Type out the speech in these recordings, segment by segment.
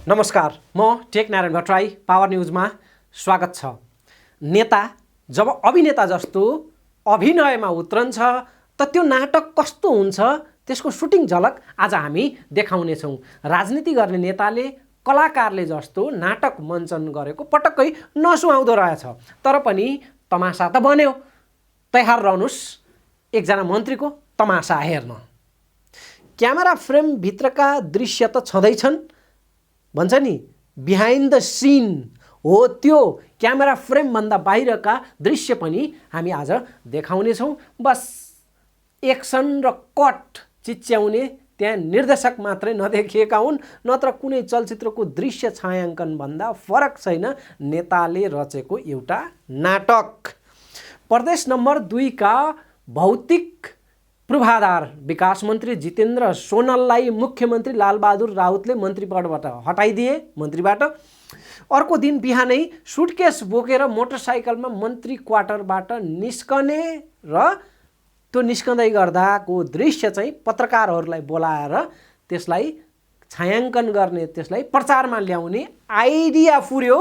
नमस्कार, म take Narayan Bhattarai. Power न्यूजमा स्वागत छ। नेता जब अभिनेता जस्तो अभिनयमा उत्रन्छ त त्यो नाटक कस्तो हुन्छ त्यसको सुटिङ झलक आज हामी देखाउनेछौँ। राजनीति गर्ने नेताले कलाकारले जस्तो नाटक मञ्चन गरेको पटक्कै नसुहाउँदो रहेछ। तर पनि तमासा त बन्यो। तयार रहनुहोस् एकजना मन्त्रीको तमासा हेर्न। क्यामेरा फ्रेम भित्रका दृश्य त छँदैछन्, भन्छ नि बिहाइन्ड द सिन हो त्यो। क्यामेरा फ्रेमभन्दा बाहिरका दृश्य पनि हामी आज देखाउनेछौँ। बस एक्सन र कट चिच्याउने त्यहाँ निर्देशक मात्रै नदेखिएका हुन्, नत्र कुनै चलचित्रको दृश्य छायाङ्कनभन्दा फरक छैन नेताले रचेको एउटा नाटक। प्रदेश नम्बर 2 का भौतिक पूर्वाधार विकास मन्त्री जितेन्द्र सोनललाई मुख्यमन्त्री लालबहादुर राउतले मन्त्री पदबाट हटाइदिए मन्त्रीबाट। अर्को दिन बिहानै सुटकेस बोकेर मोटरसाइकलमा मन्त्री क्वार्टरबाट निस्कने र त्यो निस्कँदै गर्दाको दृश्य चाहिँ पत्रकारहरूलाई बोलाएर त्यसलाई छायाङ्कन गर्ने, त्यसलाई प्रचारमा ल्याउने आइडिया पुर्यो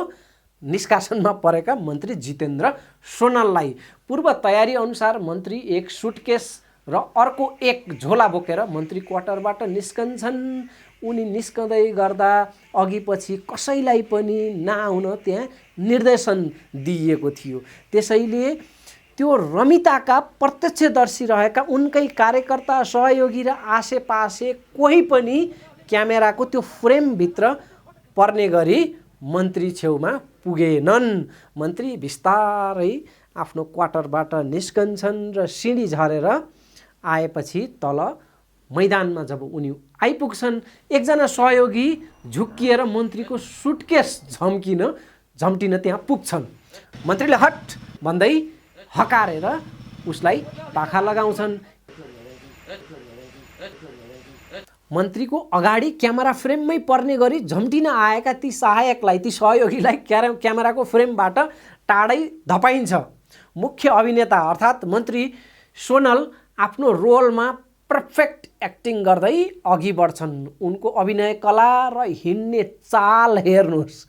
निष्कासनमा परेका मन्त्री जितेन्द्र सोनललाई। पूर्व तयारी अनुसार मन्त्री एक सुटकेस र अर्को एक झोला बोकेर मन्त्री क्वार्टरबाट निस्कन्छन्। उनी निस्कँदै गर्दा अघि पछि कसैलाई पनि नआउन त्यहाँ निर्देशन दिइएको थियो। त्यसैले त्यो रमिताका प्रत्यक्षदर्शी रहेका उनकै कार्यकर्ता, सहयोगी र आसेपासे कोही पनि क्यामेराको त्यो फ्रेमभित्र पर्ने गरी मन्त्री छेउमा पुगेनन्। मन्त्री बिस्तारै आफ्नो क्वार्टरबाट निस्कन्छन् र सिँढी झरेर आएपछि तल मैदानमा जब उनी आइपुग्छन्, एकजना सहयोगी झुक्किएर मन्त्रीको सुटकेस झम्टिन त्यहाँ पुग्छन्। मन्त्रीले हट भन्दै हकारेर उसलाई पाखा लगाउँछन्। मन्त्रीको अगाडि क्यामेरा फ्रेममै पर्ने गरी झम्टिन आएका ती सहायकलाई, ती सहयोगीलाई क्यामेराको फ्रेमबाट टाढै धपाइन्छ। मुख्य अभिनेता अर्थात् मन्त्री सोनल आफ्नो रोलमा पर्फेक्ट एक्टिङ गर्दै अघि बढ्छन्। उनको अभिनय कला र हिँड्ने चाल हेर्नुहोस्।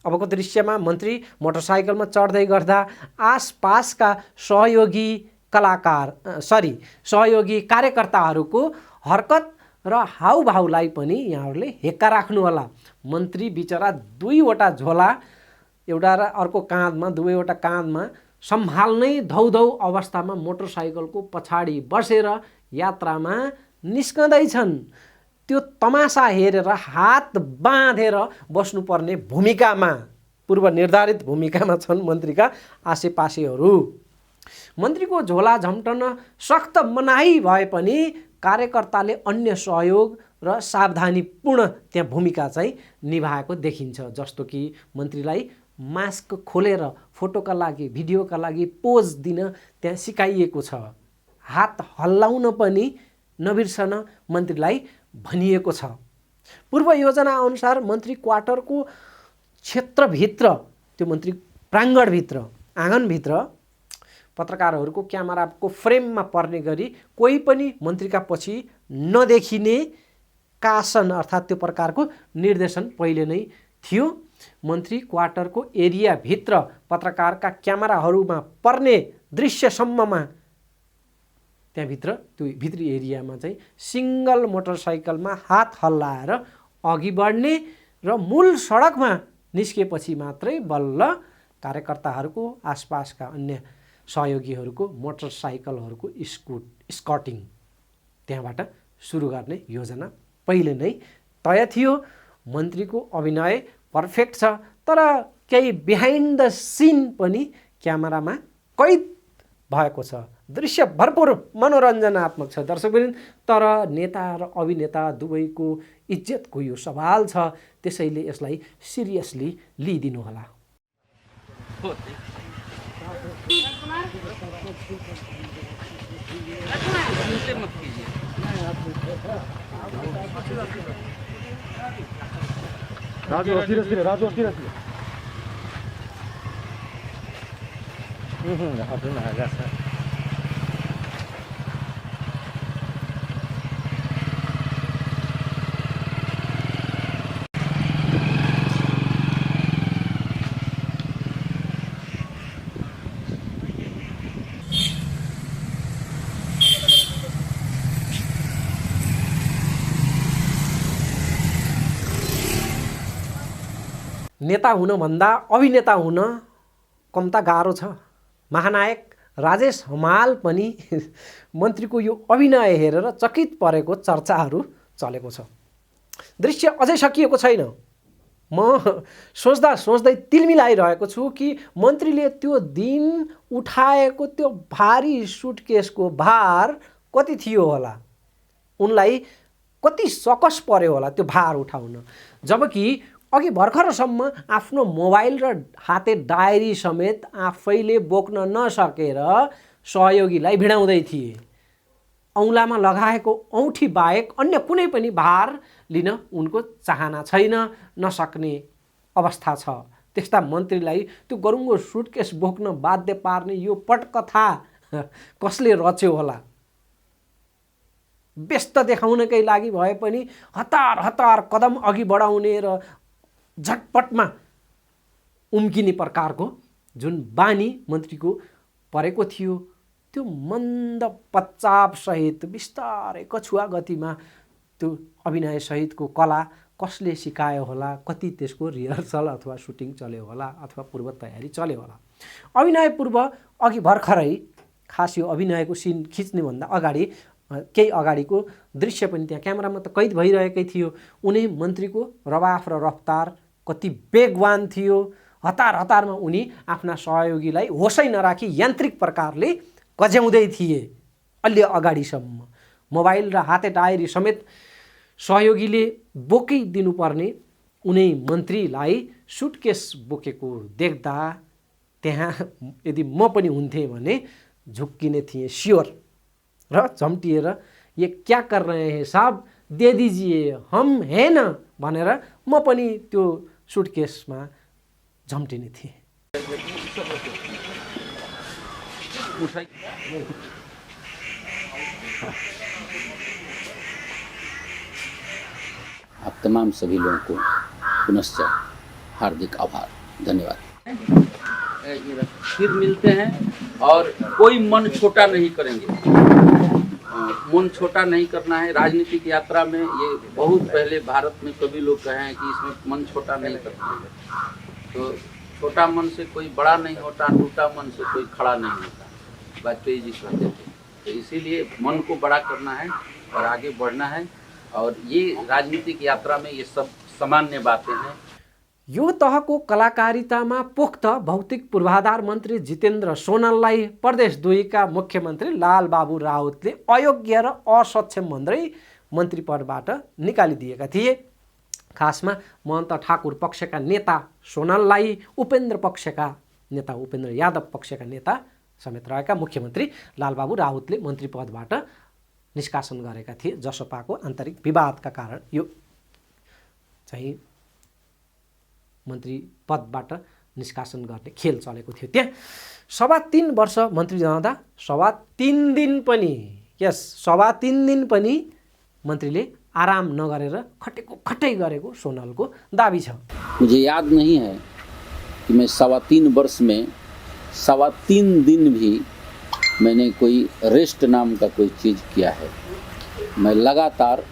अबको दृश्यमा मन्त्री मोटरसाइकलमा चढ्दै गर्दा आसपासका सहयोगी कार्यकर्ताहरूको हरकत र हाउभाउलाई पनि यहाँहरूले हेक्का राख्नुहोला। मन्त्री बिचरा दुईवटा झोला, एउटा र अर्को काँधमा, दुवैवटा काँधमा सम्हाल्नै धौधौ अवस्थामा मोटरसाइकलको पछाडि बसेर यात्रामा निस्कँदैछन्। त्यो तमासा हेरेर हात बाँधेर बस्नुपर्ने भूमिकामा, पूर्व निर्धारित भूमिकामा छन् मन्त्रीका आसेपासेहरू। मन्त्रीको झोला झम्टन सख्त मनाही भए पनि कार्यकर्ताले अन्य सहयोग र सावधानीपूर्ण त्यहाँ भूमिका चाहिँ निभाएको देखिन्छ। जस्तो कि मन्त्रीलाई मास्क खोलेर फोटोका लागि, भिडियोका लागि पोज दिन त्यहाँ सिकाइएको छ। हात हल्लाउन पनि नबिर्सन मन्त्रीलाई भनिएको छ। पूर्व योजना अनुसार मन्त्री क्वार्टरको क्षेत्रभित्र, त्यो मन्त्री प्राङ्गणभित्र, आँगनभित्र पत्रकारहरूको क्यामेराको फ्रेममा पर्ने गरी कोही पनि मन्त्रीका पछि नदेखिने कासन अर्थात् त्यो प्रकारको निर्देशन पहिले नै थियो। मन्त्री क्वार्टरको एरियाभित्र पत्रकारका क्यामेराहरूमा पर्ने दृश्यसम्ममा त्यहाँभित्र त्यो भित्री एरियामा चाहिँ सिङ्गल मोटरसाइकलमा हात हल्लाएर अघि बढ्ने र मूल सडकमा निस्केपछि मात्रै बल्ल कार्यकर्ताहरूको, आसपासका अन्य सहयोगीहरूको मोटरसाइकलहरूको स्कटिङ त्यहाँबाट सुरु गर्ने योजना पहिले नै तय थियो। मन्त्रीको अभिनय पर्फेक्ट छ, तर केही बिहाइन्ड द सिन पनि क्यामेरामा कैद भएको छ। दृश्य भरपुर मनोरञ्जनात्मक छ दर्शकवृन्द, तर नेता र अभिनेता दुवैको इज्जतको यो सवाल छ। त्यसैले यसलाई सिरियसली लिइदिनुहोला। राजू अस्थिर Harus nagas. नेता हुनभन्दा अभिनेता हुन कम्ता गाह्रो छ। महानायक राजेश हमाल पनि मन्त्रीको यो अभिनय हेरेर चकित परेको चर्चाहरू चलेको छ। दृश्य अझै सकिएको छैन। म सोच्दा सोच्दै तिलमिलाइरहेको छु कि मन्त्रीले त्यो दिन उठाएको त्यो भारी सुटकेसको भार कति थियो होला, उनलाई कति सकस पर्यो होला त्यो भार उठाउन। जबकि अघि भर्खरसम्म आफ्नो मोबाइल र हाते डायरी समेत आफैले बोक्न नसकेर सहयोगीलाई भिडाउँदै थिए। औँलामा लगाएको औँठी बाहेक अन्य कुनै पनि भार लिन उनको चाहना छैन, नसक्ने अवस्था छ। त्यस्ता मन्त्रीलाई त्यो गरुङ्गो सुटकेस बोक्न बाध्य पार्ने यो पटकथा कसले रच्यो होला? व्यस्त देखाउनकै लागि भए पनि हतार हतार कदम अघि बढाउने र झटपटमा उम्किने प्रकारको जुन बानी मन्त्रीको परेको थियो, त्यो मन्द पच्चापसहित बिस्तारै कछुवा गतिमा त्यो अभिनयसहितको कला कसले सिकायो होला? कति त्यसको रिहर्सल अथवा सुटिङ चल्यो होला अथवा पूर्व तयारी चल्यो होला? अभिनय पूर्व अघि भर्खरै, खास यो अभिनयको सिन खिच्नेभन्दा अगाडि केही अगाडिको दृश्य पनि त्यहाँ क्यामेरामा त कैद भइरहेकै थियो। उनी मन्त्रीको रवाफ र रफ्तार कति वेगवान थियो। हतार हतारमा उनी आफ्ना सहयोगीलाई होसै नराखी यान्त्रिक प्रकारले गज्याउँदै थिए। अलि अगाडिसम्म मोबाइल र हाते डायरी समेत सहयोगीले बोकिदिनुपर्ने उनी मन्त्रीलाई सुटकेस बोकेको देख्दा त्यहाँ यदि म पनि हुन्थेँ भने झुक्किने थिएँ स्योर। र झम्टिएर ये क्या कर रहे हैं साहब, दे दीजिए, हम हैं न भनेर म पनि त्यो सुटकेसमा झम्टिने थिएँ। आप तमाम सभी लोगों को पुनश्च हार्दिक आभार, धन्यवाद। फिर मिलते हैं और कोई मन छोटा नहीं करेंगे। मन छोटा नहीं करना है राजनीतिक यात्रा में। ये बहुत पहले भारत में कभी लोग कहे हैं कि इसमें मन छोटा नहीं करना है। तो छोटा मन से कोई बड़ा नहीं होता, टूटा मन से कोई खड़ा नहीं होता, वाजपेयी जी कहते थे। तो इसीलिए मन को बड़ा करना है और आगे बढ़ना है। और ये राजनीतिक यात्रा में ये सब सामान्य बातें हैं। यो तहको कलाकारितामा पोख्त भौतिक पूर्वाधार मन्त्री जितेन्द्र सोनाललाई प्रदेश 2 का मुख्यमन्त्री लालबाबु राउतले अयोग्य र असक्षम भन्दै मन्त्री पदबाट निकालिदिएका थिए। खासमा महन्त ठाकुर पक्षका नेता सोनाललाई उपेन्द्र यादव पक्षका नेता समेत रहेका मुख्यमन्त्री लालबाबु राउतले मन्त्री पदबाट निष्कासन गरेका थिए। जसपाको आन्तरिक विवादका कारण यो चाहिँ मन्त्री पदबाट निष्कासन गर्ने खेल चलेको थियो। त्यहाँ 3.25 वर्ष मन्त्री रहँदा 3.25 दिन पनि मन्त्रीले आराम नगरेर खटेको खटै गरेको सोनालको दाबी छ। मुझे याद नहीं है कि मैं 3.25 वर्ष में 3.25 दिन भी मैंने कोई रेस्ट नाम का कोई चीज़ किया है। मैं लगातार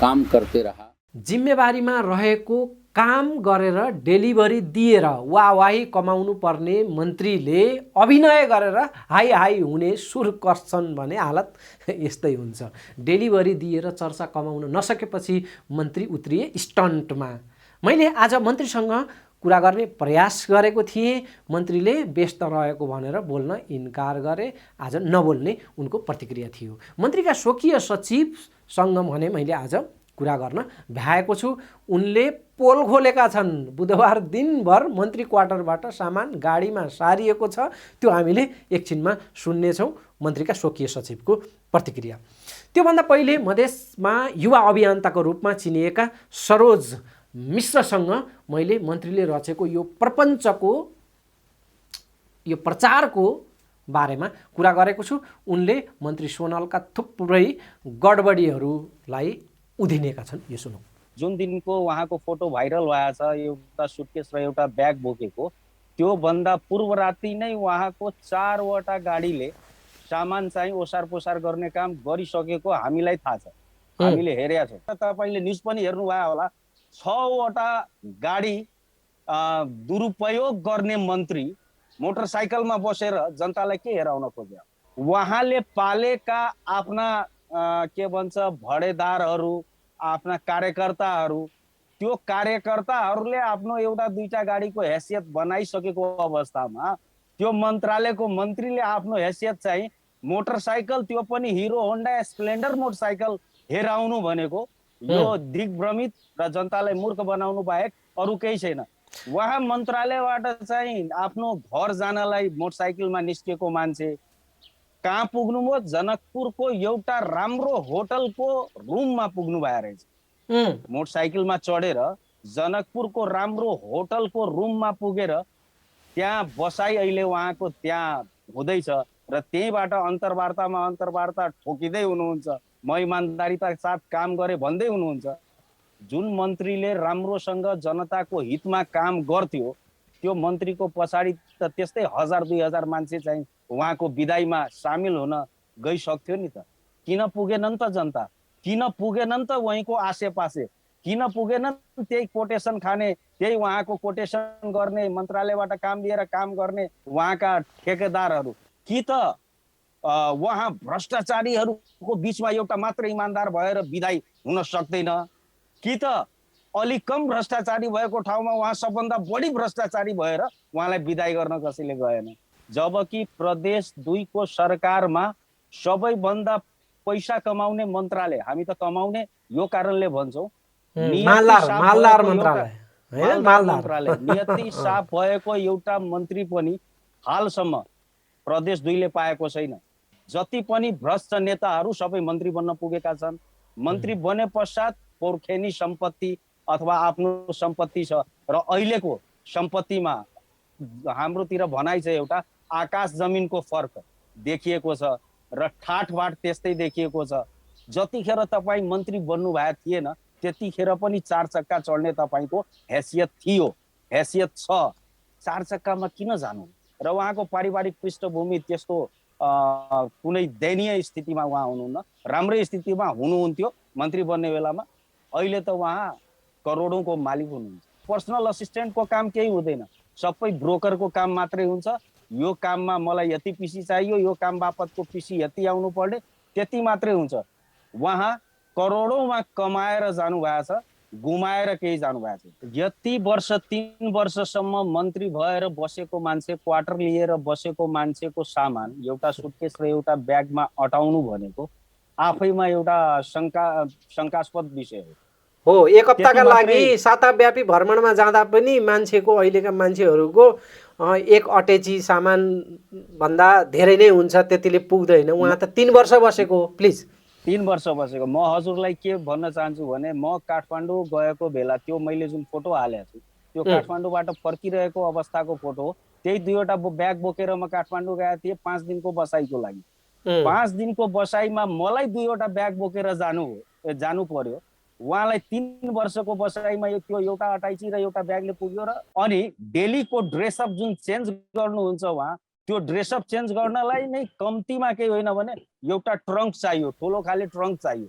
काम करते रहा। जिम्मेवारीमा रहेको काम गरेर डेलिभरी दिएर वाहवाही कमाउनु पर्ने मन्त्रीले अभिनय गरेर हाई हाई हुने सुर कस्छन् भने हालत यस्तै हुन्छ। डेलिभरी दिएर चर्चा कमाउन नसकेपछि मन्त्री उत्रिए स्टन्टमा। मैले आज मन्त्रीसँग कुरा गर्ने प्रयास गरेको थिएँ। मन्त्रीले व्यस्त रहेको भनेर बोल्न इन्कार गरे। आज नबोल्ने उनको प्रतिक्रिया थियो। मन्त्रीका स्वकीय सचिवसँग भने मैले आज कुरा गर्न भ्याएको छु। उनले पोल खोलेका छन्। बुधबार दिनभर मन्त्री क्वार्टरबाट सामान गाडीमा सारिएको छ। त्यो हामीले एकछिनमा सुन्नेछौँ मन्त्रीका स्वकीय सचिवको प्रतिक्रिया। त्योभन्दा पहिले मधेसमा युवा अभियन्ताको रूपमा चिनिएका सरोज मिश्रसँग मैले मन्त्रीले रचेको यो प्रपञ्चको यो प्रचारको बारेमा कुरा गरेको छु। उनले मन्त्री सोनलका थुप्रै गडबडीहरूलाई उधिनेका छन्। यो सुनौ। जुन दिनको उहाँको फोटो भाइरल भएको छ एउटा सुटकेस र एउटा ब्याग बोकेको, त्यो भन्दा पूर्व राति नै उहाँको 4 वटा गाडीले सामान चाहिँ ओसार पोसार गर्ने काम गरिसकेको हामीलाई थाहा छ, हामीले हेरेका छौँ। तपाईँले न्युज पनि हेर्नुभयो होला, 6 वटा गाडी दुरुपयोग गर्ने मन्त्री मोटरसाइकलमा बसेर जनतालाई के हेराउन खोज्यो? उहाँले पालेका आफ्ना के भन्छ भडेदारहरू, आफ्ना कार्यकर्ताहरू, त्यो कार्यकर्ताहरूले आफ्नो एउटा दुईटा गाडीको हैसियत बनाइसकेको अवस्थामा त्यो मन्त्रालयको मन्त्रीले आफ्नो हैसियत चाहिँ मोटरसाइकल, त्यो पनि हिरो होन्डा स्प्लेन्डर मोटरसाइकल हेराउनु भनेको यो दिग्भ्रमित र जनतालाई मूर्ख बनाउनु बाहेक अरू केही छैन। उहाँ मन्त्रालयबाट चाहिँ आफ्नो घर जानलाई मोटरसाइकलमा निस्केको मान्छे कहाँ पुग्नुभयो? जनकपुरको एउटा राम्रो होटलको रुममा पुग्नु भयो रहेछ। मोटरसाइकलमा चढेर जनकपुरको राम्रो होटलको रुममा पुगेर त्यहाँ बसाइ अहिले उहाँको त्यहाँ हुँदैछ र त्यहीँबाट अन्तर्वार्ता ठोकिँदै हुनुहुन्छ। म इमान्दारिता साथ काम गरे भन्दै हुनुहुन्छ। जुन मन्त्रीले राम्रोसँग जनताको हितमा काम गर्थ्यो त्यो मन्त्रीको पछाडि त त्यस्तै 1000-2000 मान्छे चाहिँ उहाँको विदाईमा सामेल हुन गइसक्थ्यो नि त। किन पुगेनन् त जनता? किन पुगेनन् त वहीँको आसेपासे? किन पुगेनन् त्यही कोटेसन खाने, त्यही उहाँको कोटेसन गर्ने, मन्त्रालयबाट काम लिएर काम गर्ने उहाँका ठेकेदारहरू? कि त उहाँ भ्रष्टाचारीहरूको बिचमा एउटा मात्र इमान्दार भएर विदाई हुन सक्दैन? कि त अलिक कम भ्रष्टाचारी भएको ठाउँमा उहाँ सबभन्दा बढी भ्रष्टाचारी भएर उहाँलाई विदाई गर्न कसैले गएन? जबकि प्रदेश 2 को सरकारमा सबैभन्दा पैसा कमाउने मन्त्रालय, हामी त कमाउने यो कारणले भन्छौँ, मालदार मन्त्रालय नियति साफ भएको एउटा मन्त्री पनि हालसम्म प्रदेश 2 ले पाएको छैन। जति पनि भ्रष्ट नेताहरू सबै मन्त्री बन्न पुगेका छन्। मन्त्री बने पश्चात पोर्खेनी सम्पत्ति अथवा आफ्नो सम्पत्ति छ र अहिलेको सम्पत्तिमा हाम्रोतिर भनाइ छ एउटा आकाश जमिनको फरक देखिएको छ र ठाटबाट त्यस्तै देखिएको छ। जतिखेर तपाईँ मन्त्री बन्नु भएको थिएन त्यतिखेर पनि 4 चक्का चढ्ने तपाईँको हैसियत थियो, हैसियत छ। 4 चक्कामा किन जानु? र उहाँको पारिवारिक पृष्ठभूमि त्यस्तो कुनै दयनीय स्थितिमा उहाँ हुनुहुन्न, राम्रै स्थितिमा हुनुहुन्थ्यो मन्त्री बन्ने बेलामा। अहिले त उहाँ करोडौँको मालिक हुनुहुन्छ। पर्सनल असिस्टेन्टको काम केही हुँदैन, सबै ब्रोकरको काम मात्रै हुन्छ। यो काममा मलाई यति पिसी चाहियो, यो काम बापतको पिसी यति आउनु पर्ने, त्यति मात्रै हुन्छ। उहाँ करोडौँमा कमाएर जानुभएको छ, गुमाएर केही जानुभएको छ। यति वर्ष 3 वर्षसम्म मन्त्री भएर बसेको मान्छे, क्वार्टर लिएर बसेको मान्छेको सामान एउटा सुटकेस र एउटा ब्यागमा अटाउनु भनेको आफैमा एउटा शङ्कास्पद विषय हो। एक हप्ताका लागि साताव्यापी भ्रमणमा जाँदा पनि मान्छेको, अहिलेका मान्छेहरूको एक अटेची सामान भन्दा धेरै नै हुन्छ, त्यतिले पुग्दैन। उहाँ त 3 वर्ष बसेको। प्लिज 3 वर्ष बसेको। म हजुरलाई के भन्न चाहन्छु भने म काठमाडौँ गएको बेला त्यो मैले जुन फोटो हालेको छु त्यो काठमाडौँबाट फर्किरहेको अवस्थाको फोटो। त्यही 2वटा ब्याग बोकेर म काठमाडौँ गएको थिएँ 5 दिनको बसाइको लागि। 5 दिनको बसाइमा मलाई 2वटा ब्याग बोकेर जानु पर्यो। उहाँलाई 3 वर्षको बसाइमा त्यो एउटा अटाइची र एउटा ब्यागले पुग्यो। र अनि डेलीको ड्रेसअप जुन चेन्ज गर्नुहुन्छ उहाँ, त्यो ड्रेसअप चेन्ज गर्नलाई नै कम्तीमा केही होइन भने एउटा ट्रङ्क चाहियो, ठुलो खाले ट्रङ्क चाहियो।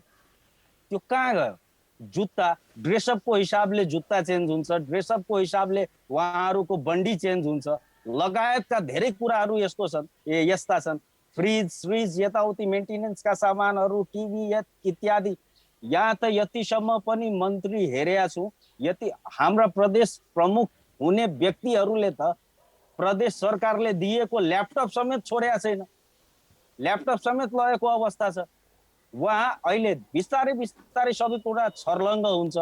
त्यो कहाँ गयो? जुत्ता ड्रेसअपको हिसाबले जुत्ता चेन्ज हुन्छ, ड्रेसअपको हिसाबले उहाँहरूको बन्डी चेन्ज हुन्छ, लगायतका धेरै कुराहरू यस्ता छन्। फ्रिज यताउति मेन्टेनेन्सका सामानहरू, टिभी इत्यादि। यहाँ त यतिसम्म पनि मन्त्री हेरेका छु, यति हाम्रा प्रदेश प्रमुख हुने व्यक्तिहरूले त प्रदेश सरकारले दिएको ल्यापटप समेत छोडेका छैन, ल्यापटप समेत लगेको अवस्था छ। उहाँ अहिले बिस्तारै सबै कुरा छर्लङ्ग हुन्छ।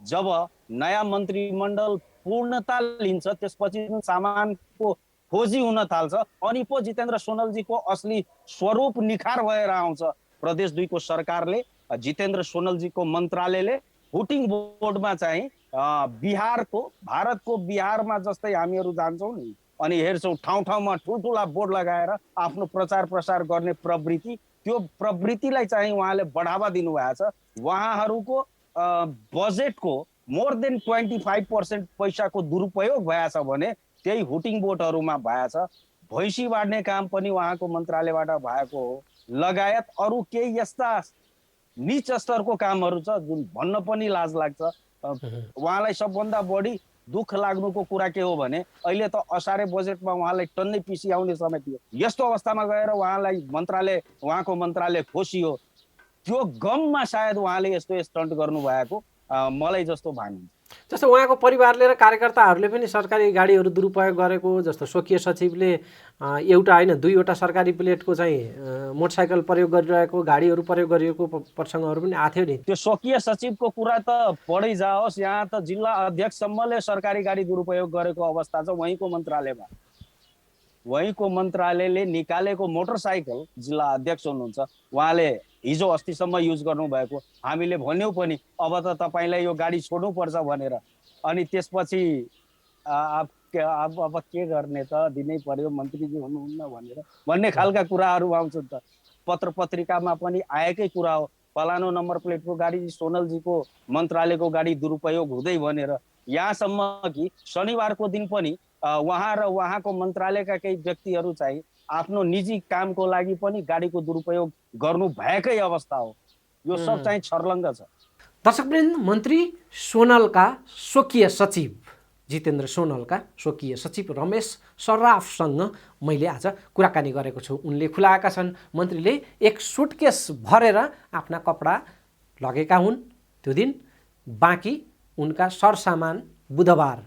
जब नयाँ मन्त्रीमण्डल पूर्णता लिन्छ त्यसपछि सामानको खोजी हुन थाल्छ, अनि पो जितेन्द्र सोनलजीको असली स्वरूप निखार भएर आउँछ। प्रदेश 2 को सरकारले, जितेन्द्र सोनलजीको मन्त्रालयले भोटिङ बोर्डमा चाहिँ भारतको बिहारमा जस्तै हामीहरू जान्छौँ नि, अनि हेर्छौँ ठाउँ ठाउँमा ठुल्ठुला बोर्ड लगाएर आफ्नो प्रचार प्रसार गर्ने प्रवृत्ति, त्यो प्रवृत्तिलाई चाहिँ उहाँले बढावा दिनुभएको छ। उहाँहरूको बजेटको मोर देन 25% पैसाको दुरुपयोग भएछ भने त्यही हुटिङ बोटहरूमा भएछ। भैँसी बाँड्ने काम पनि उहाँको मन्त्रालयबाट भएको हो, लगायत अरू केही यस्ता निच स्तरको कामहरू छ जुन भन्न पनि लाज लाग्छ। उहाँलाई सबभन्दा बढी दुःख लाग्नुको कुरा के हो भने अहिले त असारे बजेटमा उहाँलाई टन्नै पिसी आउने समय थियो। यस्तो अवस्थामा गएर उहाँको मन्त्रालय खोसियो। त्यो गममा सायद उहाँले यस्तो स्टन्ट गर्नुभएको मलाई जस्तो भान। जस्तो उहाँको परिवारले र कार्यकर्ताहरूले पनि सरकारी गाडीहरू दुरुपयोग गरेको, जस्तो स्वकीय सचिवले एउटा होइन दुईवटा सरकारी प्लेटको चाहिँ मोटरसाइकल प्रयोग गरिरहेको, गाडीहरू प्रयोग गरिएको प्रसङ्गहरू पनि आएको थियो नि। त्यो स्वकीय सचिवको कुरा त पढै जाओस्, यहाँ त जिल्ला अध्यक्षसम्मले सरकारी गाडी दुरुपयोग गरेको अवस्था छ वहीँको मन्त्रालयमा। वहीँको मन्त्रालयले निकालेको मोटरसाइकल जिल्ला अध्यक्ष हुनुहुन्छ उहाँले हिजो अस्तिसम्म युज गर्नुभएको। हामीले भन्यौँ पनि अब त तपाईँलाई यो गाडी छोड्नुपर्छ भनेर, अनि त्यसपछि अब के गर्ने त, दिनै पर्यो, मन्त्रीजी हुनुहुन्न भनेर भन्ने खालका कुराहरू आउँछन्। त पत्र पत्रिकामा पनि आएकै कुरा हो, फलानो नम्बर प्लेटको गाडी सोनलजीको मन्त्रालयको गाडी दुरुपयोग हुँदै भनेर। यहाँसम्म कि शनिबारको दिन पनि उहाँ र उहाँको मन्त्रालयका केही व्यक्तिहरू चाहिँ आफ्नो निजी कामको लागि पनि गाडीको दुरुपयोग गर्नु भएकै अवस्था हो। यो सब चाहिँ छर्लङ्ग छ। दर्शकवृन्द, मन्त्री सोनलका स्वकीय सचिव जितेन्द्र सोनलका स्वकीय सचिव रमेश सर्राफसँग मैले आज कुराकानी गरेको छु। उनले खुलाएका छन् मन्त्रीले एक सुटकेस भरेर आफ्ना कपडा लगेका हुन् त्यो दिन, बाँकी उनका सरसामान बुधबार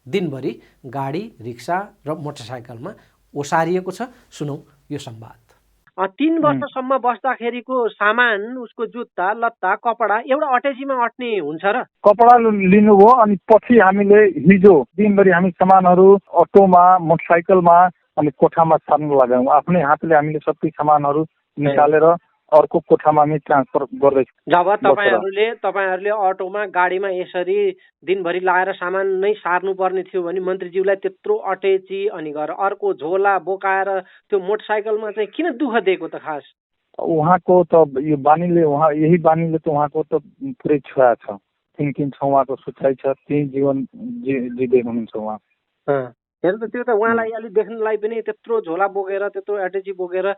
दिनभरि गाडी, रिक्सा र मोटरसाइकलमा ओसारिएको छ। सुनौ यो संवाद। 3 वर्षसम्म बस्दाखेरिको सामान, उसको जुत्ता लत्ता कपडा एउटा अट्याचीमा अट्ने हुन्छ र? कपडा लिनुभयो अनि पछि हामीले हिजो दिनभरि हामी सामानहरू अटोमा, मोटरसाइकलमा अनि कोठामा सार्न लाग्यौँ। आफ्नै हातले हामीले सबै सामानहरू निकालेर अर्को कोठामा हामी ट्रान्सफर गर्दैछौँ। जब तपाईँहरूले अटोमा, गाडीमा यसरी दिनभरि लगाएर सामान नै सार्नु पर्ने थियो भने मन्त्रीज्यूलाई त्यत्रो अटेची अनि गएर अर्को झोला बोकाएर त्यो मोटरसाइकलमा चाहिँ किन दुःख दिएको त खास? उहाँको त यो बानीले, यही बानीले त उहाँको त पुरै छुवा छ। थिङ्किङ छ, उहाँको सोचाइ छ, त्यही जीवन जिँदै हुनुहुन्छ उहाँ। हेर्नु त, त्यो त उहाँलाई अलिक देख्नलाई पनि त्यत्रो झोला बोकेर, त्यत्रो अटेची बोकेर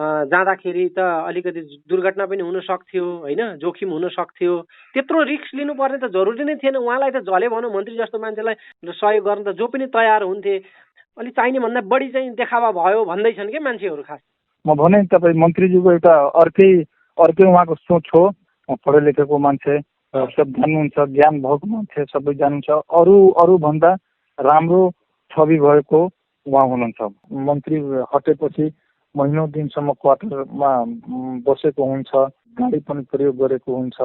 जाँदाखेरि त अलिकति दुर्घटना पनि हुन सक्थ्यो होइन, जोखिम हुन सक्थ्यो। त्यत्रो रिस्क लिनुपर्ने त जरुरी नै थिएन। उहाँलाई त झले भनौँ मन्त्री जस्तो मान्छेलाई सहयोग गर्न त जो पनि तयार हुन्थे। अलिक चाहिने भन्दा बढी चाहिँ देखावा भयो भन्दैछन् क्या मान्छेहरू। खास म भने तपाईँ मन्त्रीज्यूको एउटा अर्कै उहाँको सोच हो। पढे लेखेको मान्छे, सब जान्नुहुन्छ, ज्ञान भएको मान्छे, सबै जान्नुहुन्छ। अरू भन्दा राम्रो छवि भएको उहाँ हुनुहुन्छ। मन्त्री हटेपछि महिनौँ दिनसम्म क्वार्टरमा बसेको हुन्छ, गाडी पनि प्रयोग गरेको हुन्छ।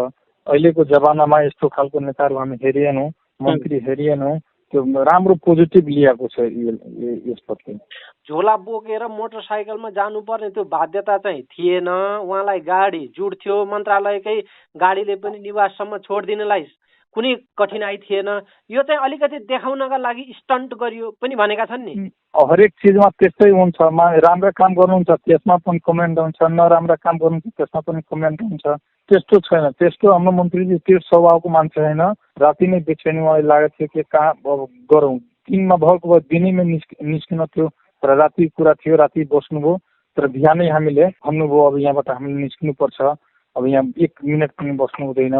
अहिलेको जमानामा यस्तो खालको नेताहरू हामी हेरिएनौँ, मन्त्री हेरिएनौँ। त्यो राम्रो पोजिटिभ लिएको छ यसप्रति। झोला बोकेर मोटरसाइकलमा जानुपर्ने त्यो बाध्यता चाहिँ थिएन। उहाँलाई गाडी जुड्थ्यो, मन्त्रालयकै गाडीले पनि निवाससम्म छोडिदिनलाई कुनै कठिनाई थिएन। यो चाहिँ अलिकति देखाउनका लागि स्टन्ट गरियो पनि भनेका छन् नि। हरेक चिजमा त्यस्तै हुन्छ। राम्रा काम गर्नुहुन्छ त्यसमा पनि कमेन्ट हुन्छ, नराम्रा काम गर्नुहुन्छ त्यसमा पनि कमेन्ट हुन्छ। त्यस्तो छैन। त्यस्तो हाम्रो मन्त्रीजी त्यो स्वभावको मान्छे होइन। राति नै बेचैनी उहाँलाई लागेको थियो कि कहाँ गरौँ। दिनमा भएको भए दिनैमा निस्किन थियो, तर राति कुरा थियो, राति बस्नुभयो। तर बिहानै हामीले भन्नुभयो अब यहाँबाट हामीले निस्किनुपर्छ, अब यहाँ 1 मिनट पनि बस्नु हुँदैन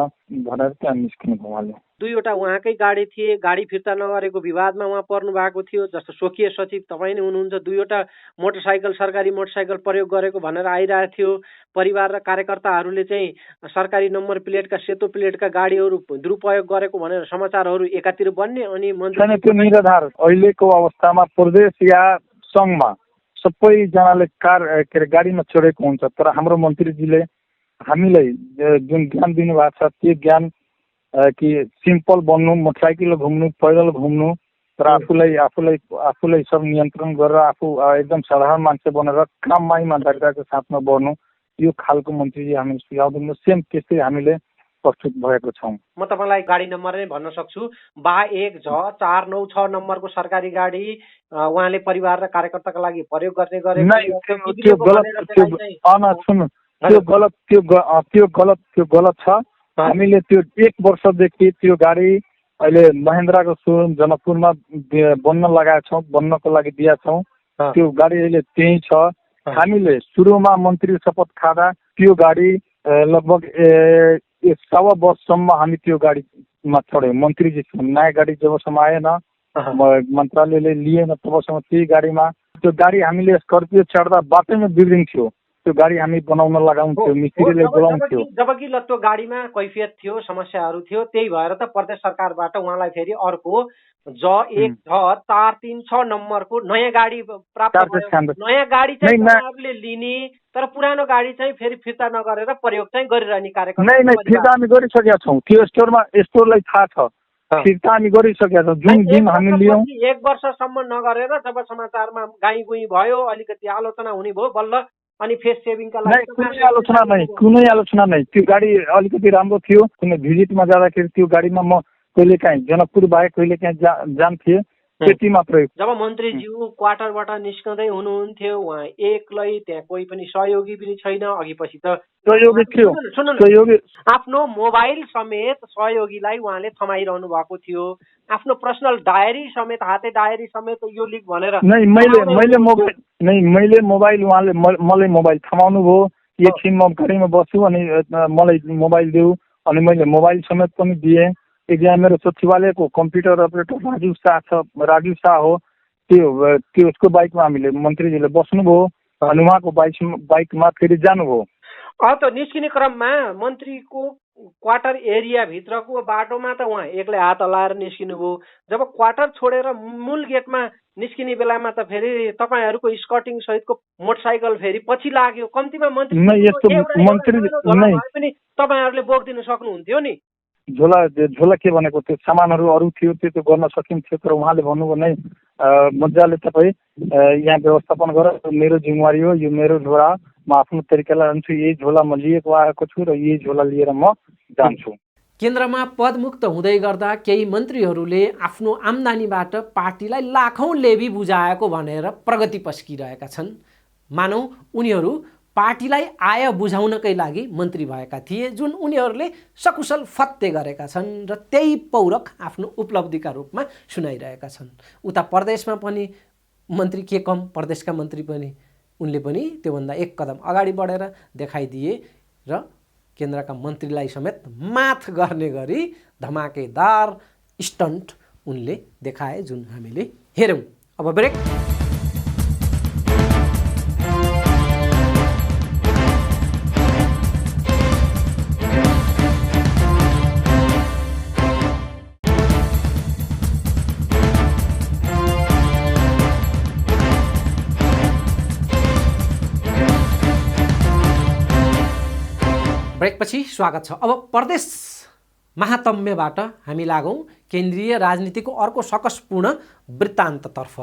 भनेर त्यहाँ निस्किनु भयो उहाँले। दुईवटा उहाँकै गाडी थिए, गाडी फिर्ता नगरेको विवादमा उहाँ पर्नु भएको थियो। जस्तो स्वकीय सचिव तपाईँ नै हुनुहुन्छ, दुईवटा मोटरसाइकल, सरकारी मोटरसाइकल प्रयोग गरेको भनेर आइरहेको थियो। परिवार र कार्यकर्ताहरूले चाहिँ सरकारी नम्बर प्लेटका, सेतो प्लेटका गाडीहरू दुरुपयोग गरेको भनेर समाचारहरू एकातिर बन्ने। अनि मन्त्री त्यो निराधार अहिलेको अवस्थामा प्रदेश या सङ्घमा सबैजनाले गाडीमा चढेको हुन्छ। तर हाम्रो मन्त्रीजीले हामीलाई जुन ज्ञान दिनुभएको छ त्यो ज्ञान कि सिम्पल बन्नु, मोटरसाइकल घुम्नु, पैदल घुम्नु, तर आफूलाई सब नियन्त्रण गरेर आफू एकदम साधारण मान्छे बनेर काममा इमान्दारिताको साथमा बढ्नु, यो खालको मन्त्रीजी हामीले सुझाव दिनु। सेम त्यस्तै हामीले प्रस्तुत भएको छौँ। म तपाईँलाई गाडी नम्बर नै भन्न सक्छु। बा 1 झ 496 नम्बरको सरकारी गाडी उहाँले परिवार र कार्यकर्ताका लागि प्रयोग गर्ने गरेको नै त्यो गलत छ। हामीले त्यो 1 वर्षदेखि त्यो गाडी अहिले महेन्द्रको सोरुम जनकपुरमा बन्न लगाएका छौँ, बन्नको लागि दिएका छौँ। त्यो गाडी अहिले त्यही छ। हामीले सुरुमा मन्त्री शपथ खाँदा त्यो गाडी लगभग 1.25 वर्षसम्म हामी त्यो गाडीमा चढ्यौँ। मन्त्रीजी नयाँ गाडी जबसम्म आएन, मन्त्रालयले लिएन तबसम्म त्यही गाडीमा। त्यो गाडी हामीले स्कर्पियो चढ्दा बाटैमा बिग्रिन्थ्यो। त्यो गाडी हामी बनाउन लगाउँथ्यो, मिस्त्रीले बोलाउँथ्यो। जबकि त्यो गाडीमा कैफियत थियो, समस्याहरू थियो, त्यही भएर त प्रदेश सरकारबाट उहाँलाई फेरि अर्को ज 1 झ 436 नम्बरको नयाँ गाडी प्राप्त भयो। नयाँ गाडी चाहिँ उहाँहरूले लिने, तर पुरानो गाडी चाहिँ फेरि फिर्ता नगरेर प्रयोग चाहिँ गरिरहने कार्यक्रम नै फिर्ता हामी गरिसकेका छौँ। त्यो स्टोरलाई थाहा छ, फिर्ता हामी गरिसकेका छौँ। जुन दिन हामी लियौँ 1 वर्षसम्म नगरेर जब समाचारमा गाई गुई भयो, अलिकति आलोचना हुने भयो, बल्ल अनि फेस सेभिङका लागि कुनै आलोचना नै। त्यो गाडी अलिकति राम्रो थियो। कुनै भिजिटमा जाँदाखेरि त्यो गाडीमा म कहिलेकाहीँ जनकपुर बाहेक कहिलेकाहीँ जान्थेँ, त्यति मात्रै। जब मन्त्रीज्यू क्वार्टरबाट निस्कँदै हुनुहुन्थ्यो, उहाँ एक्लै, त्यहाँ कोही पनि सहयोगी पनि छैन। अघि पछि त सहयोगी थियो, आफ्नो मोबाइल समेत सहयोगीलाई उहाँले थमाइरहनु भएको थियो। आफ्नो पर्सनल डायरी समेत, हाते डायरी समेत यो लिक भनेर मैले मोबाइल उहाँले मलाई मोबाइल थमाउनु भयो। एकछिन म गाडीमा बस्छु अनि मलाई मोबाइल देऊ, अनि मैले मोबाइल समेत पनि दिएँ। एकजना मेरो सचिवालयको कम्प्युटर अपरेटर राजीव शाह हो, त्यो उसको बाइकमा हामीले मन्त्रीजीले बस्नुभयो अनि उहाँको बाइकमा फेरि जानुभयो। त निस्किने क्रममा मन्त्रीको क्वार्टर एरिया भित्रको बाटोमा त उहाँ एक्लै हात हल्लाएर निस्किनु भयो। जब क्वार्टर छोडेर मूल गेटमा निस्किने बेलामा त फेरि तपाईँहरूको स्कर्टिङ सहितको मोटरसाइकल फेरि पछि लाग्यो। कम्तीमा मन्त्री पनि तपाईँहरूले बोकिदिनु सक्नुहुन्थ्यो नि। झोला के भनेको त्यो सामानहरू अरू थियो, त्यो गर्न सकिन्थ्यो। तर उहाँले भन्नुभयो नै मजाले तपाईँ यहाँ व्यवस्थापन गर, मेरो जिम्मेवारी हो, यो मेरो झोला, म आफ्नो तरिकालाई अन्छु, यही झोला म लिएको आएको छु र यही झोला लिएर म जान्छु। केन्द्रमा पदमुक्त हुँदै गर्दा केही मन्त्रीहरूले आफ्नो आम्दानीबाट पार्टीलाई लाखौँ लेबी बुझाएको भनेर प्रगति पस्किरहेका छन्। मानौ उनीहरू पार्टीलाई आय बुझाउनकै लागि मन्त्री भएका थिए, जुन उनीहरूले सकुशल फत्ते गरेका छन् र त्यही पौरख आफ्नो उपलब्धिका रूपमा सुनाइरहेका छन्। उता प्रदेशमा पनि मन्त्री के कम, प्रदेशका मन्त्री पनि उनले पनि त्योभन्दा एक कदम अगाडि बढेर देखाइदिए र केन्द्रका मन्त्रीलाई समेत माथ गर्ने गरी धमाकेदार स्टन्ट उनले देखाए, जुन हामीले हेरौँ। अब ब्रेक। ब्रेकपछि स्वागत छ। अब प्रदेश महात्म्यबाट हामी लागौँ केन्द्रीय राजनीतिको अर्को सकसपूर्ण वृत्तान्ततर्फ।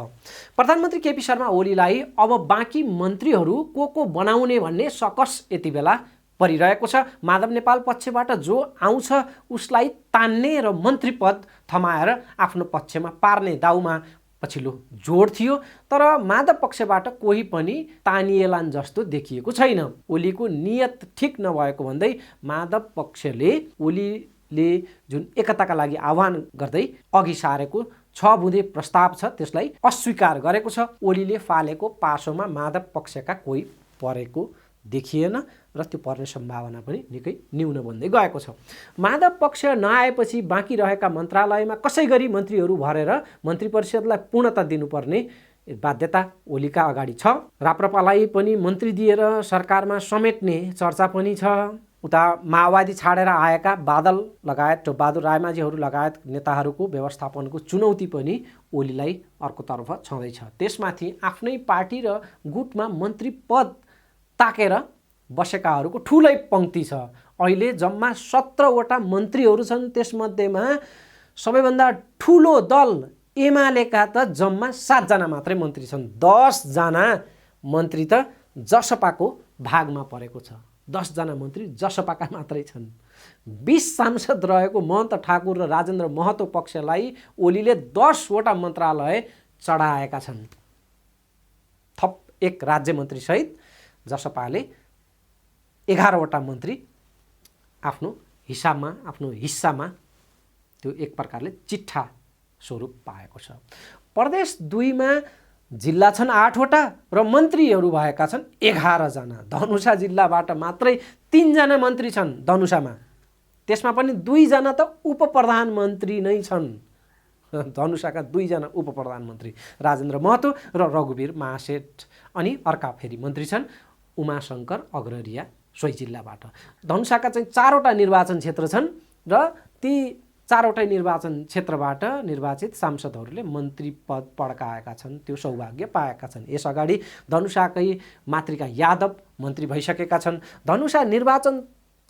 प्रधानमन्त्री केपी शर्मा ओलीलाई अब बाँकी मन्त्रीहरू को बनाउने भन्ने सकस यति बेला परिरहेको छ। माधव नेपाल पक्षबाट जो आउँछ उसलाई तान्ने र मन्त्री पद थमाएर आफ्नो पक्षमा पार्ने दाउमा पछिल्लो जोड थियो, तर माधव पक्षबाट कोही पनि तानिएलान् जस्तो देखिएको छैन। ओलीको नियत ठिक नभएको भन्दै माधव पक्षले ओलीले जुन एकताका लागि आह्वान गर्दै अघि सारेको 6 बुँदे प्रस्ताव छ त्यसलाई अस्वीकार गरेको छ। ओलीले फालेको पासोमा माधव पक्षका कोही परेको देखिएन र त्यो पर्ने सम्भावना पनि निकै न्यून बन्दै गएको छ। माधव पक्ष नआएपछि बाँकी रहेका मन्त्रालयमा कसै गरी मन्त्रीहरू भरेर मन्त्री परिषदलाई पूर्णता दिनुपर्ने बाध्यता ओलीका अगाडि छ। राप्रपालाई पनि मन्त्री दिएर सरकारमा समेट्ने चर्चा पनि छ। उता माओवादी छाडेर आएका बादल लगायत बहादुर रायमाझीहरू लगायत नेताहरूको व्यवस्थापनको चुनौती पनि ओलीलाई अर्कोतर्फ छँदैछ। त्यसमाथि आफ्नै पार्टी र गुटमा मन्त्री पद ताकेर बसेकाहरूको ठुलै पङ्क्ति छ। अहिले जम्मा 17वटा मन्त्रीहरू छन्। त्यसमध्येमा सबैभन्दा ठुलो दल एमालेका त जम्मा 7 जना मात्रै मन्त्री छन्। 10 जना मन्त्री त जसपाको भागमा परेको छ। 10 जना मन्त्री जसपाका मात्रै छन्। 20 सांसद रहेको महन्त ठाकुर र राजेन्द्र महतो पक्षलाई ओलीले 10 वटा मन्त्रालय चढाएका छन्। थप एक राज्य मन्त्री सहित जसपाले 11 वटा मन्त्री आफ्नो हिस्सामा त्यो एक प्रकारले चिट्ठा स्वरूप पाएको छ। प्रदेश 2 मा जिल्ला छन् 8 वटा र मन्त्रीहरू भएका छन् 11 जना। धनुषा जिल्लाबाट मात्रै 3 जना मन्त्री छन् धनुषामा, त्यसमा पनि 2 जना त उपप्रधानमन्त्री नै छन्। धनुषाका 2 जना उपप्रधानमन्त्री राजेन्द्र महतो र रघुवीर महासेठ, अनि अर्का फेरि मन्त्री छन् उमाशङ्कर अग्ररिया सोही जिल्लाबाट। धनुषाका चाहिँ 4 वटा निर्वाचन क्षेत्र छन् र ती 4 वटै निर्वाचन क्षेत्रबाट निर्वाचित सांसदहरूले मन्त्री पद पड्काएका छन्, त्यो सौभाग्य पाएका छन्। यसअगाडि धनुषाकै मातृका यादव मन्त्री भइसकेका छन्। धनुषा निर्वाचन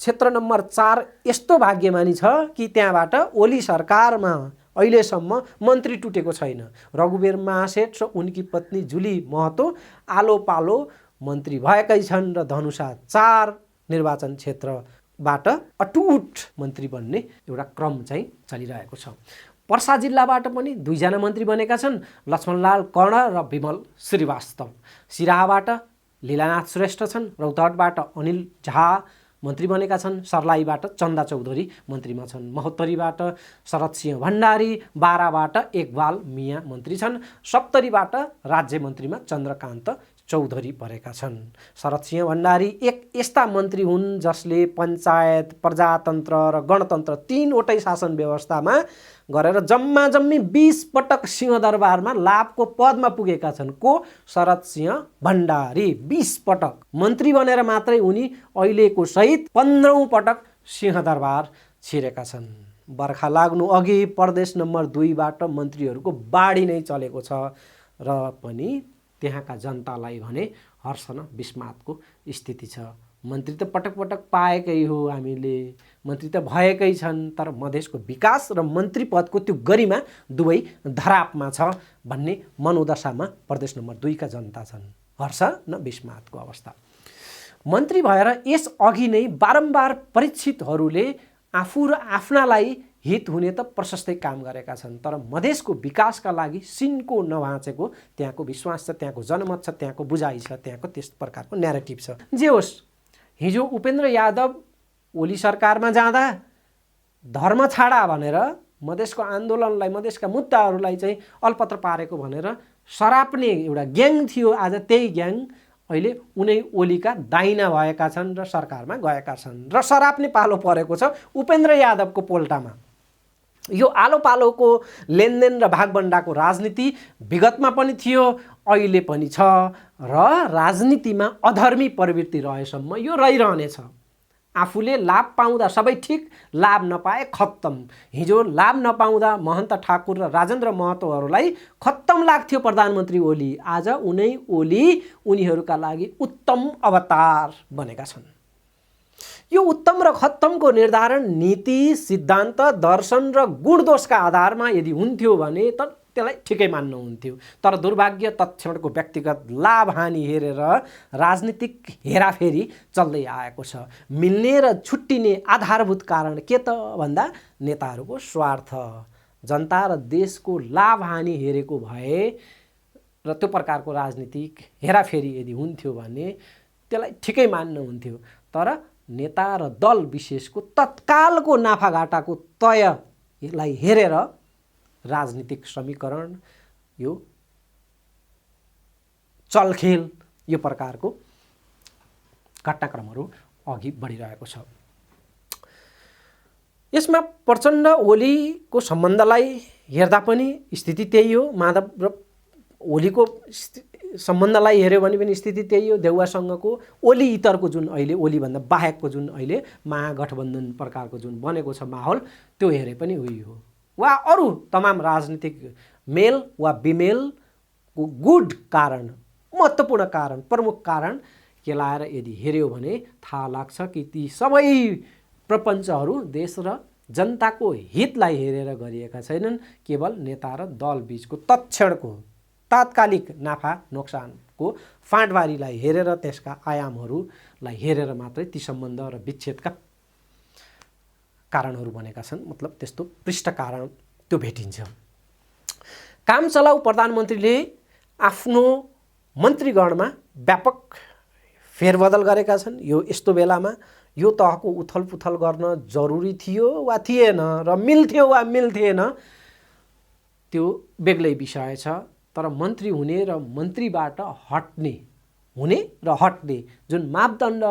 क्षेत्र नम्बर 4 यस्तो भाग्यमानी छ कि त्यहाँबाट ओली सरकारमा अहिलेसम्म मन्त्री टुटेको छैन। रघुवीर महासेठ र उनकी पत्नी जुली महतो आलो पालो मन्त्री भएकै छन् र धनुषा 4 निर्वाचन क्षेत्रबाट अटुट मन्त्री बन्ने एउटा क्रम चाहिँ चलिरहेको छ। पर्सा जिल्लाबाट पनि 2 जना मन्त्री बनेका छन्, लक्ष्मणलाल कर्ण र विमल श्रीवास्तव। सिराहाबाट लीलानाथ श्रेष्ठ छन्, रौतहटबाट अनिल झा मन्त्री बनेका छन्, सर्लाहीबाट चन्दा चौधरी मन्त्रीमा छन्, महोत्तरीबाट शरद सिंह भण्डारी, बाराबाट इकबाल मिया मन्त्री छन्, सप्तरीबाट राज्य मन्त्रीमा चन्द्रकान्त चौधरी परेका छन्। शरद सिंह भण्डारी एक यस्ता मन्त्री हुन् जसले पञ्चायत, प्रजातन्त्र र गणतन्त्र 3 वटै शासन व्यवस्थामा गरेर जम्मी 20 पटक सिंहदरबारमा लाभको पदमा पुगेका छन्। को? शरद सिंह भण्डारी 20 पटक मन्त्री बनेर मात्रै उनी अहिलेको सहित 15औं पटक सिंहदरबार छिरेका छन्। बर्खा लाग्नु अघि प्रदेश नम्बर 2 बाट मन्त्रीहरूको बाढी नै चलेको छ र पनि त्यहाँका जनतालाई भने हर्ष न विस्मातको स्थिति छ। मन्त्री त पटक पटक पाएकै हो, हामीले मन्त्री त भएकै छन्, तर मधेसको विकास र मन्त्री पदको त्यो गरिमा दुवै धरापमा छ भन्ने मनोदशामा प्रदेश नम्बर 2 का जनता छन्। हर्ष न विस्मातको अवस्था। मन्त्री भएर यस अघि नै बारम्बार परीक्षितहरूले आफू र आफ्नालाई हित हुने त प्रशस्तै काम गरेका छन्, तर मधेसको विकासका लागि सिनको नभाँचेको त्यहाँको विश्वास छ, त्यहाँको जनमत छ, त्यहाँको बुझाइ छ, त्यहाँको त्यस प्रकारको न्यारेटिभ छ। जे होस्, हिजो उपेन्द्र यादव ओली सरकारमा जाँदा धर्म छाडा भनेर मधेसको आन्दोलनलाई, मधेसका मुद्दाहरूलाई चाहिँ अलपत्र पारेको भनेर सराप्ने एउटा ग्याङ थियो। आज त्यही ग्याङ अहिले उनै ओलीका दाइना भएका छन् र सरकारमा गएका छन् र सराप्ने पालो परेको छ उपेन्द्र यादवको पोल्टामा। यो आलो पालोको लेनदेन र भागबण्डाको राजनीति विगतमा पनि थियो, अहिले पनि छ र राजनीतिमा अधर्मी प्रवृत्ति रहेसम्म यो रहिरहनेछ। आफूले लाभ पाउँदा सबै ठिक, लाभ नपाए खत्तम। हिजो लाभ नपाउँदा महन्त ठाकुर र राजेन्द्र महतोहरूलाई खत्तम लाग्थ्यो प्रधानमन्त्री ओली। आज उनै ओली उनीहरूका लागि उत्तम अवतार बनेका छन्। यो उत्तम र खत्तमको निर्धारण नीति, सिद्धान्त, दर्शन र गुणदोषका आधारमा यदि हुन्थ्यो भने त त्यसलाई ठिकै मान्नुहुन्थ्यो। तर दुर्भाग्य तत्क्षणको व्यक्तिगत लाभ हानि हेरेर राजनीतिक हेराफेरी चल्दै आएको छ। मिल्ने र छुट्टिने आधारभूत कारण के त भन्दा नेताहरूको स्वार्थ। जनता र देशको लाभ हानि हेरेको भए र त्यो प्रकारको राजनीतिक हेराफेरी यदि हुन्थ्यो भने त्यसलाई ठिकै मान्नुहुन्थ्यो। तर नेता र दल विशेषको तत्कालको नाफाघाटाको तयलाई हेरेर राजनीतिक समीकरण, यो चलखेल, यो प्रकारको घटनाक्रमहरू अघि बढिरहेको छ। यसमा प्रचण्ड ओलीको सम्बन्धलाई हेर्दा पनि स्थिति त्यही हो। माधव र ओलीको सम्बन्धलाई हेऱ्यो भने पनि स्थिति त्यही हो। देउवासँगको ओली इतरको जुन अहिले ओलीभन्दा बाहेकको जुन अहिले महागठबन्धन प्रकारको जुन बनेको छ माहौल, त्यो हेरे पनि उही हो। वा अरू तमाम राजनीतिक मेल वा बिमेलको गुड कारण, महत्त्वपूर्ण कारण, प्रमुख कारण केलाएर यदि हेऱ्यो भने थाहा लाग्छ कि ती सबै प्रपञ्चहरू देश र जनताको हितलाई हेरेर गरिएका छैनन्, केवल नेता र दल बीचको तत्क्षणको तात्कालिक नाफा नोक्सानको सम्बन्धको फाँटबारीलाई हेरेर त्यसका आयामहरूलाई हेरेर मात्रै ती सम्बन्ध र विच्छेदका कारणहरू बनेका छन्। मतलब त्यस्तो पृष्ठ कारण त्यो भेटिन्छ। काम चलाउ प्रधानमन्त्रीले आफ्नो मन्त्रीगणमा व्यापक फेरबदल गरेका छन्। यो यस्तो बेलामा यो तहको उथलपुथल गर्न जरुरी थियो वा थिएन र मिल्थ्यो वा मिल्थेन त्यो बेग्लै विषय छ। तर मन्त्री हुने र मन्त्रीबाट हट्ने हुने र हट्ने जुन मापदण्ड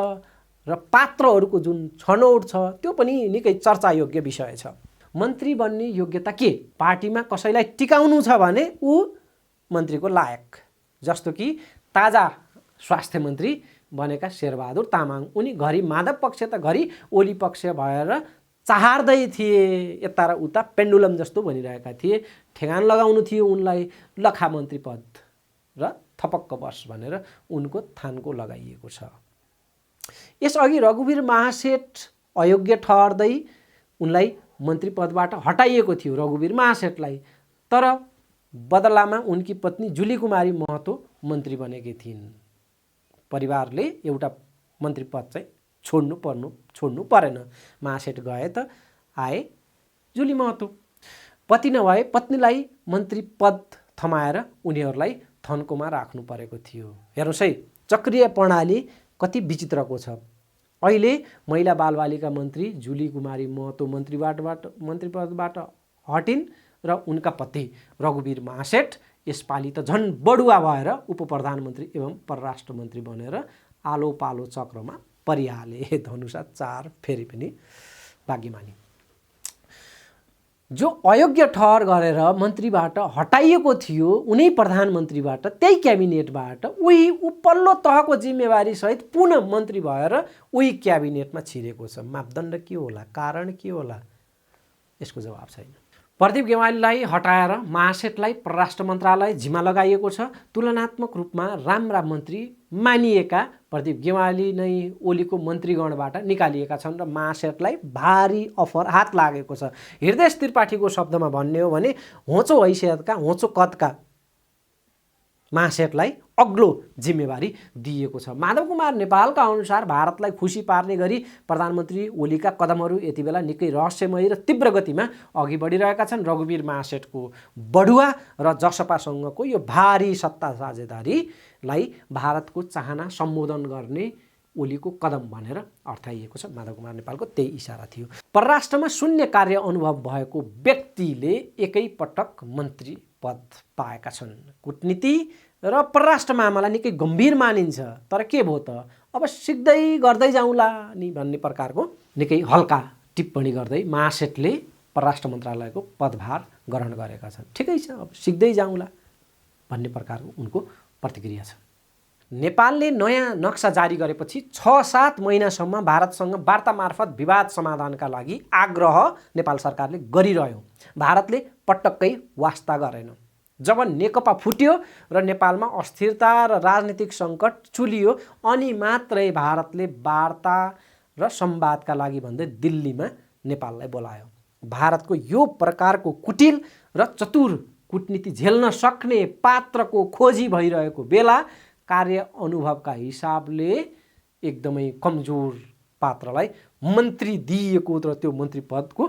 र पात्रहरूको जुन छनौट छ त्यो पनि निकै चर्चायोग्य विषय छ। मन्त्री बन्ने योग्यता के? पार्टीमा कसैलाई टिकाउनु छ भने ऊ मन्त्रीको लायक। जस्तो कि ताजा स्वास्थ्य मन्त्री बनेका शेरबहादुर तामाङ, उनी घरि माधव पक्ष त घरि ओली पक्ष भएर चाहार्दै थिए, यता र उता पेन्डुलम जस्तो बनिरहेका थिए। ठेगान लगाउनु थियो उनलाई, लखा मन्त्री पद र थपक्क बस भनेर उनको थानको लगाइएको छ। यसअघि रघुवीर महासेठ अयोग्य ठहर्दै उनलाई मन्त्री पदबाट हटाइएको थियो रघुवीर महासेठलाई। तर बदलामा उनकी पत्नी जुली कुमारी महतो मन्त्री बनेकी थिइन्। परिवारले एउटा मन्त्री पद चाहिँ छोड्नु परेन। महासेठ गए त आए जुली महतो। पति नभए पत्नीलाई मन्त्री पद थमाएर उनीहरूलाई थन्कोमा राख्नु परेको थियो। हेर्नुहोस् है, चक्रीय प्रणाली कति विचित्रको छ। अहिले महिला बालबालिका मन्त्री जुली कुमारी महतो मन्त्री पदबाट हटिन् र उनका पति रघुवीर महासेठ यसपालि त झन् बढुवा भएर उपप्रधानमन्त्री एवं परराष्ट्र मन्त्री बनेर आलो पालो चक्रमा परिहाले। धनुषा 4 फेरि पनि भाग्यमानी। जो अयोग्य ठहर गरेर मन्त्रीबाट हटाइएको थियो उनी प्रधानमन्त्रीबाट त्यही क्याबिनेटबाट उही उपल्लो तहको जिम्मेवारी सहित पुनः मन्त्री भएर उही क्याबिनेटमा छिरेको छ। मापदण्ड के होला? कारण के होला? यसको जवाब छैन। प्रदीप गेवालीलाई हटाएर महासेठलाई परराष्ट्र मन्त्रालय जिम्मा लगाइएको छ। तुलनात्मक रूपमा राम्रा मन्त्री मानिएका प्रदीप गेवाली नै ओलीको मन्त्रीगणबाट निकालिएका छन् र महासेठलाई भारी अफर हात लागेको छ। हृदय त्रिपाठीको शब्दमा भन्ने हो भने होचो हैसियतका, होचो कदका महासेठलाई अग्लो जिम्मेवारी दिएको छ। माधव कुमार नेपालका अनुसार भारतलाई खुसी पार्ने गरी प्रधानमन्त्री ओलीका कदमहरू यति बेला निकै रहस्यमय र तीव्र गतिमा अघि बढिरहेका छन्। रघुवीर महासेठको बढुवा र जसपासँगको यो भारी सत्ता साझेदारीलाई भारतको चाहना सम्बोधन गर्ने ओलीको कदम भनेर अर्थाइएको छ। माधव कुमार नेपालको त्यही इसारा थियो। परराष्ट्रमा शून्य कार्य अनुभव भएको व्यक्तिले एकैपटक मन्त्री पद पाएका छन्। कूटनीति र परराष्ट्र मामला निकै गम्भीर मानिन्छ। तर के भयो त, अब सिक्दै गर्दै जाउँला नि भन्ने प्रकारको निकै हल्का टिप्पणी गर्दै महासेठले परराष्ट्र मन्त्रालयको पदभार ग्रहण गरेका छन्। ठिकै छ, अब सिक्दै जाउँला भन्ने प्रकारको उनको प्रतिक्रिया छ। नेपालले नयाँ नक्सा जारी गरेपछि 6-7 महिनासम्म भारतसँग वार्ता मार्फत विवाद समाधानका लागि आग्रह नेपाल सरकारले गरिरह्यो। भारतले पटक्कै वास्ता गरेन। जब नेकपा फुट्यो र नेपालमा अस्थिरता र राजनीतिक सङ्कट चुलियो अनि मात्रै भारतले वार्ता र संवादका लागि भन्दै दिल्लीमा नेपाललाई बोलायो। भारतको यो प्रकारको कुटिल र चतुर कूटनीति झेल्न सक्ने पात्रको खोजी भइरहेको बेला कार्य अनुभवका हिसाबले एकदमै कमजोर पात्रलाई मन्त्री दिइएको र त्यो मन्त्री पदको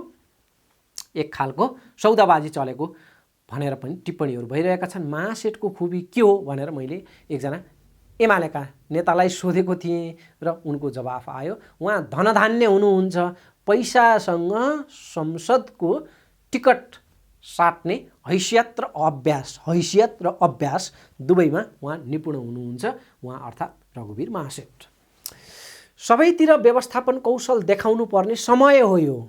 एक खालको सौदाबाजी चलेको भनेर पनि टिप्पणीहरू भइरहेका छन्। महासेठको खुबी के हो भनेर मैले एकजना एमालेका नेतालाई सोधेको थिएँ र उनको जवाफ आयो, उहाँ धनधान्य हुनुहुन्छ, पैसासँग संसदको टिकट साट्ने हैसियत र अभ्यास दुवैमा उहाँ निपुण हुनुहुन्छ। उहाँ अर्थात् रघुवीर महासेठ। सबैतिर व्यवस्थापन कौशल देखाउनु पर्ने समय हो यो।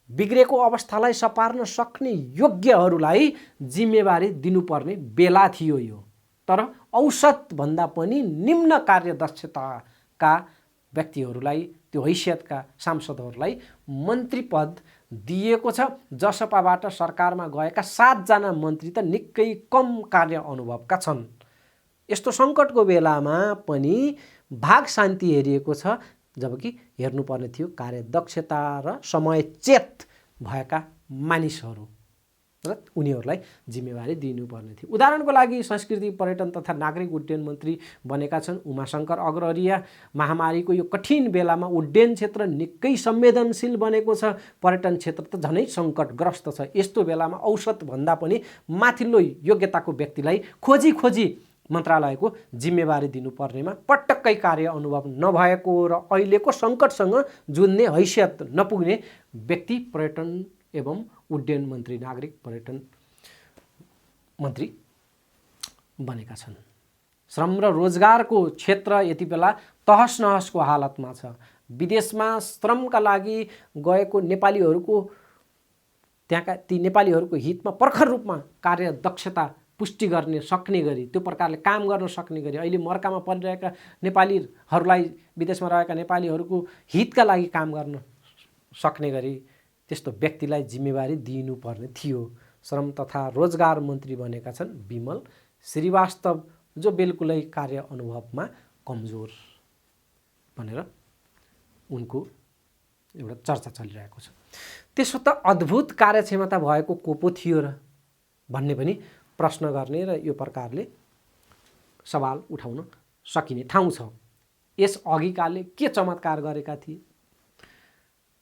बिग्रेको अवस्थालाई सपार्न सक्ने योग्यहरूलाई जिम्मेवारी दिनुपर्ने बेला थियो यो। तर औसत भन्दा पनि निम्न कार्यदक्षताका व्यक्तिहरूलाई, त्यो हैसियतका सांसदहरूलाई मन्त्री पद दिएको छ। जसपाबाट सरकारमा गएका 7 जना मन्त्री त निकै कम कार्य अनुभवका छन्। यस्तो सङ्कटको बेलामा पनि भाग शान्ति हेरिएको छ, जबकि हेर्नुपर्ने थियो कार्यदक्षता र समयचेत भएका मानिसहरू र उनीहरूलाई जिम्मेवारी दिनुपर्ने थियो। उदाहरणको लागि संस्कृति पर्यटन तथा नागरिक उड्डयन मन्त्री बनेका छन् उमाशङ्कर अग्ररिया। महामारीको यो कठिन बेलामा उड्डयन क्षेत्र निकै संवेदनशील बनेको छ। पर्यटन क्षेत्र त झनै सङ्कटग्रस्त छ। यस्तो बेलामा औसतभन्दा पनि माथिल्लो योग्यताको व्यक्तिलाई खोजी मन्त्रालयको जिम्मेवारी दिनुपर्नेमा पटक्कै कार्य अनुभव नभएको र अहिलेको सङ्कटसँग जुझ्ने हैसियत नपुग्ने व्यक्ति पर्यटन एवं उड्डयन मन्त्री नागरिक पर्यटन मन्त्री बनेका छन्। श्रम र रोजगारको क्षेत्र यति बेला तहस नहसको हालतमा छ। विदेशमा श्रमका लागि गएको नेपालीहरूको त्यहाँका ती नेपालीहरूको हितमा प्रखर रूपमा कार्यदक्षता पुष्टि गर्ने सक्ने गरी त्यो प्रकारले काम गर्न सक्ने गरी अहिले मर्कामा परिरहेका नेपालीहरूलाई विदेशमा रहेका नेपालीहरूको हितका लागि काम गर्न सक्ने गरी त्यस्तो व्यक्तिलाई जिम्मेवारी दिनुपर्ने थियो। श्रम तथा रोजगार मन्त्री बनेका छन् विमल श्रीवास्तव, जो बिल्कुलै कार्य अनुभवमा कमजोर भनेर उनको एउटा चर्चा चलिरहेको छ। त्यसो त अद्भुत कार्यक्षमता भएको को पो थियो र भन्ने पनि प्रश्न गर्ने र यो प्रकारले सवाल उठाउन सकिने ठाउँ छ। यस अघिकाले के चमत्कार गरेका थिए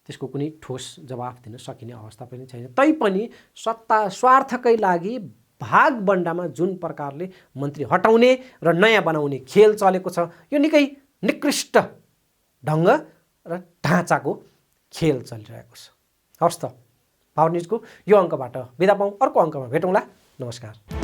त्यसको कुनै ठोस जवाफ दिन सकिने अवस्था पनि छैन। तैपनि सत्ता स्वार्थकै लागि भागबण्डामा जुन प्रकारले मन्त्री हटाउने र नयाँ बनाउने खेल चलेको छ यो निकै निकृष्ट ढङ्ग र ढाँचाको खेल चलिरहेको छ। हवस् त, पावर न्युजको यो अङ्कबाट बिदा पाऊँ, अर्को अङ्कमा भेटौँला। नमस्कार।